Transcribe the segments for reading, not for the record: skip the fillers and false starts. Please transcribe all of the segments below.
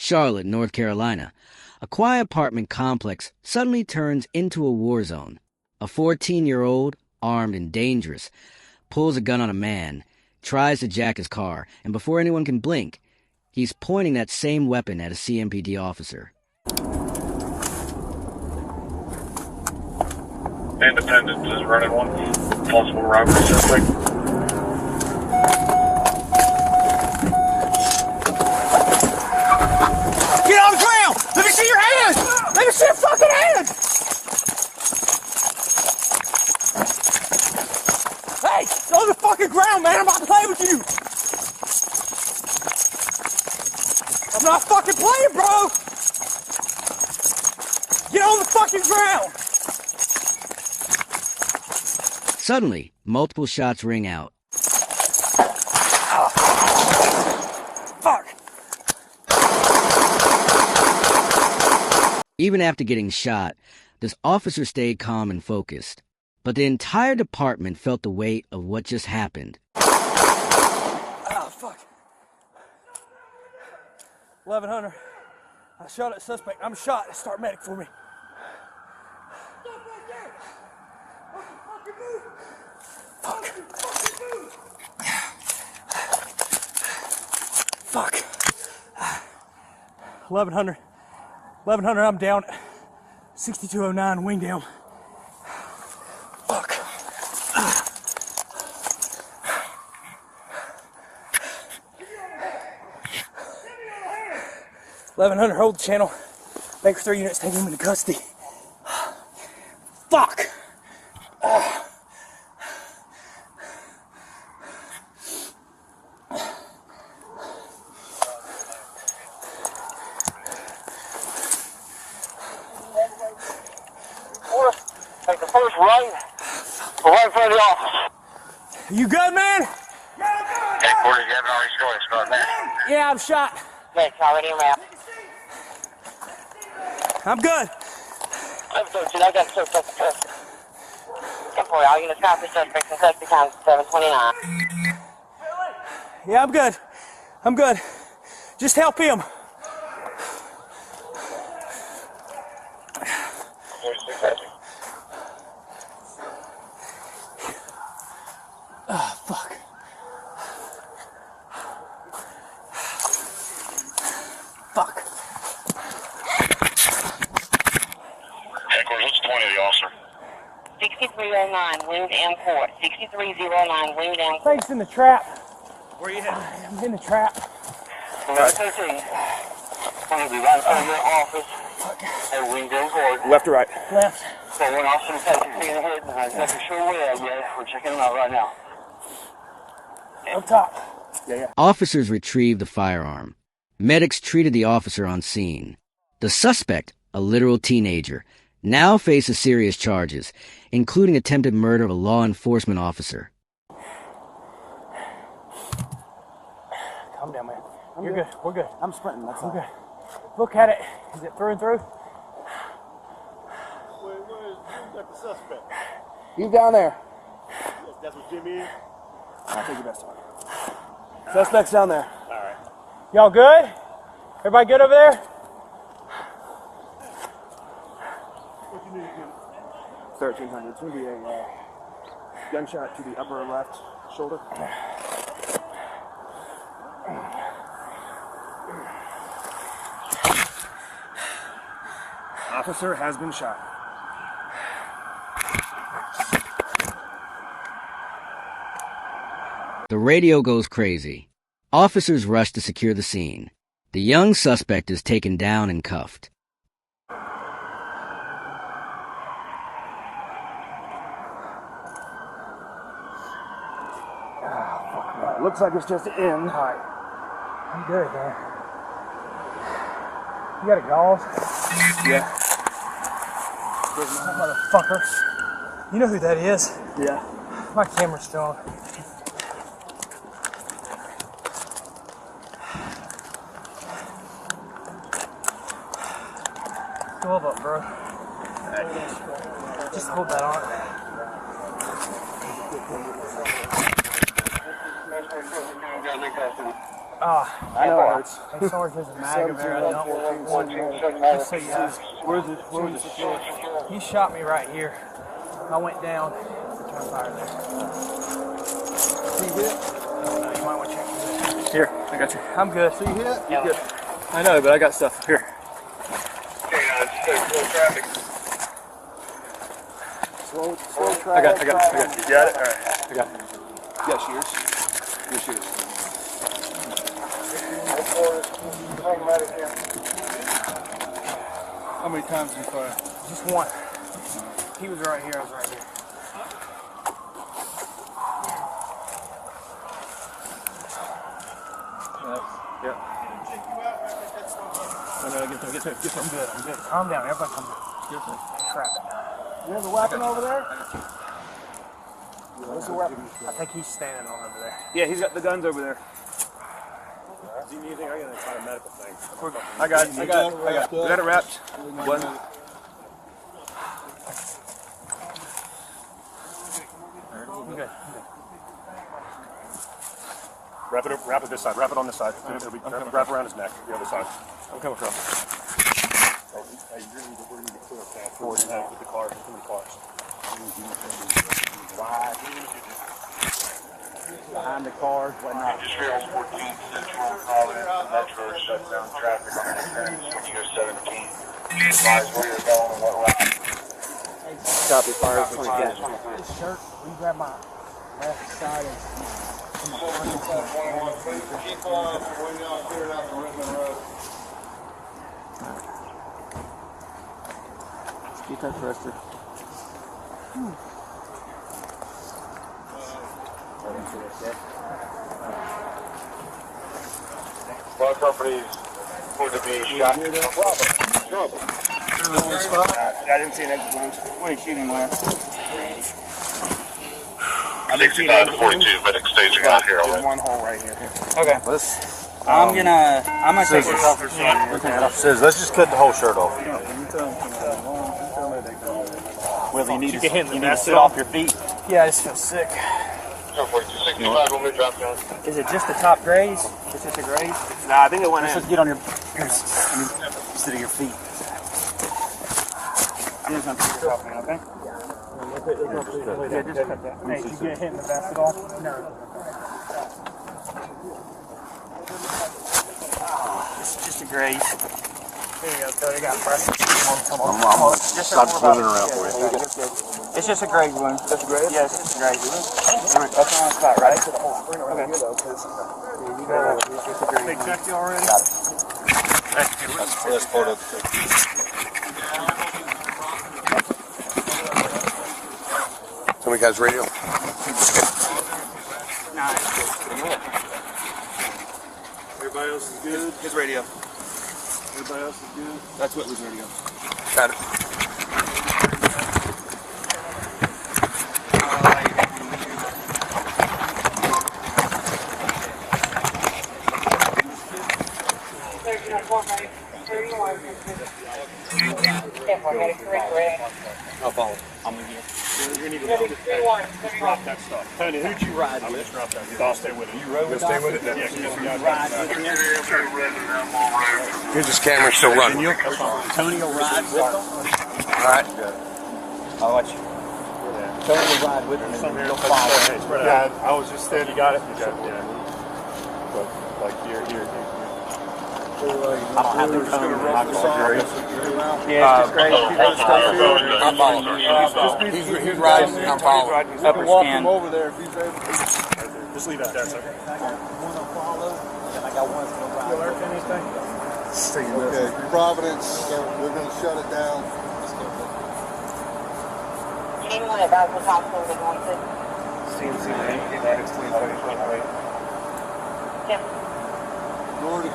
Charlotte, North Carolina. A quiet apartment complex suddenly turns into a war zone. A 14-year-old, armed and dangerous, pulls a gun on a man, tries to jack his car, and before anyone can blink, he's pointing that same weapon at a CMPD officer. Independent is running one. Possible robbery suspect. Get on the ground! Let me see your hands! Let me see your fucking hands! Hey! Get on the fucking ground, man! I'm about to play with you! I'm not fucking playing, bro! Get on the fucking ground! Suddenly, multiple shots ring out. Fuck! Even after getting shot, this officer stayed calm and focused. But the entire department felt the weight of what just happened. Oh, fuck. 1100. I shot at suspect. I'm shot. Start medic for me. Stop right there! Fuck. Fuck. 1100. 1100, I'm down. 6209, wing down. Fuck. 1100, hold the channel. Baker 3 units, take him into custody. Fuck. Take the first right in front of the office. You good, man? Headquarters, you haven't already started. Start now. Yeah, I'm shot. Yeah, it's already around. I'm good. I got the suspect arrested. 10-4, all units copy suspect and suspect times 729. Yeah, I'm good. I'm good. Just help him. Oh, fuck. Fuck. Headquarters, what's 20 of the officer? 6309, winged M4. 6309, winged M4. Thanks in the trap. Where you headed? I'm in the trap. Right, so see. I'm going to be right in front of your office. Hey, winged M4. Left or right? Left. So one officer is taking the head, and I'm exactly sure where yet. We're checking them out right now. Up top. Yeah. Officers retrieved the firearm. Medics treated the officer on scene. The suspect, a literal teenager, now faces serious charges, including attempted murder of a law enforcement officer. Calm down, man. You're good. We're good. I'm sprinting, that's all. We're good. Look at it. Is it through and through? Where's the suspect? You down there. That's what Jimmy is? I'll take your best one. Suspect's down there. All right. Y'all good? Everybody good over there? What you need, Jimmy? 1300. It's going to be a gunshot to the upper left shoulder. Officer has been shot. The radio goes crazy. Officers rush to secure the scene. The young suspect is taken down and cuffed. It looks like it's just an in. All right. I'm good, man. You got a gauze? Yeah. That motherfucker. You know who that is? Yeah. My camera's still on. Glove up, bro. Just hold that on. I know it hurts. As far as there's a mag over there, I don't want just so you have. Where's the floor? He shot me right here. I went down. Turn fire there. You hit? You might want to check this. Here, I got you. I'm good. So you hit? Yeah. Good. I know, but I got stuff. Here. Okay, slow traffic. Slow traffic. I got it. You got it? All right. I got it. You got shears? Your shears. How many times did you fire? Just one. He was right here. I was right here. Yeah. I'm gonna get to it. I'm good. I'm good. Calm down. Everybody calm down. Crap. You have a weapon over there? What's the weapon? I think he's standing on over there. Yeah, he's got the guns over there. Do you need anything? I gotta find a medical thing. I got it. We got it wrapped. One. Okay. Wrap it this side. Wrap it on this side. Wrap around his neck. The other side. I'm coming across. Hey, we're gonna need to clear up that forward with the cars. Too many cars. Behind the cars, whatnot. Industrial 14 Central Providence Metro shut down traffic on interference when you go 17. Advise where you're going and what route. Copy, fire 20 gas. This shirt, we grab my left side and Keep on when y'all clearing out the Richmond Road. Keep that pressure. One properties going to be shot. I didn't see an exit wound. What are you shooting last? I think 42, but extension out here. There's one hole right here. okay. I'm gonna take this off your shirt. Says, let's just cut the whole shirt off. Well, you need to sit off your feet. Yeah, I just feel sick. 65, we'll move drop down. Is it just the top graze? Is it the graze? Nah, I think it went in. Just get on your sit at your feet. I'm just gonna take this off, man. Okay. Yeah, just cut that. Hey, did you get hit in the back at all? No. It's just a graze. Here you go, Cody. Got pressure. Come on. I'm gonna stop moving around for you. It's just a graze wound. Just a graze? Yeah, it's just a graze wound. That's on the spot, right? Okay. They checked you already? That's part of the So we guys radio? Everybody else is good? His radio. Everybody else is good? That's Whitley's radio. Got it. I'll follow. I'm with you. You're gonna need to drop that stuff. Tony, who'd you ride with? Just drop that. I'll stay with it. You rode with it? Stay with it? Yeah, here's his camera, still running. Tony will ride with them. All right. I'll watch you. Tony will ride with them. He'll follow. Yeah, I was just there. You got it? Yeah. But, like, here. I don't have to come. Yeah, it's just great. I'm following. He's riding and I'm following. Upper scan. Over there if he's able to. Just leave that there, sir. One will follow, and I got one that's going to ride. Alert anything? Okay, Providence, we're going to shut it down. Anyone at Boston Hospital that wants it? CNC, Tim. Gordy.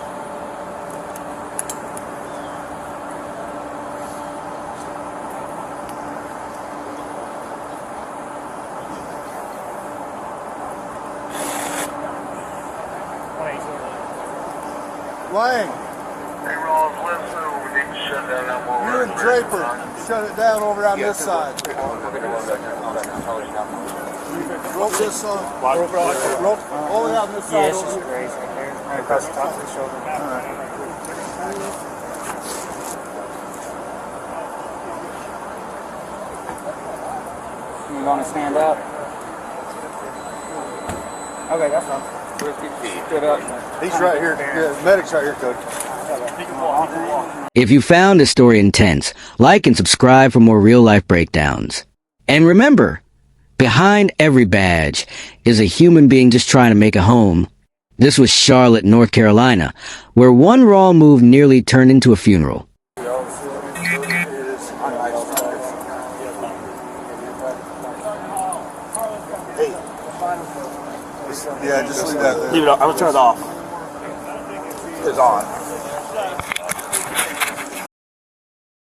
Lang, you and Draper shut it down over on this side. Rope this on. Rope all the way on this side over here. across the top of the shoulder. You want to stand up? Okay, that's fine. Stood up. He's right here. Yeah, medic's right here, Coach. If you found this story intense, like and subscribe for more real-life breakdowns. And remember, behind every badge is a human being just trying to make a home. This was Charlotte, North Carolina, where one wrong move nearly turned into a funeral. Yeah, just leave that there. Leave it up. I'm gonna turn it off. It's on.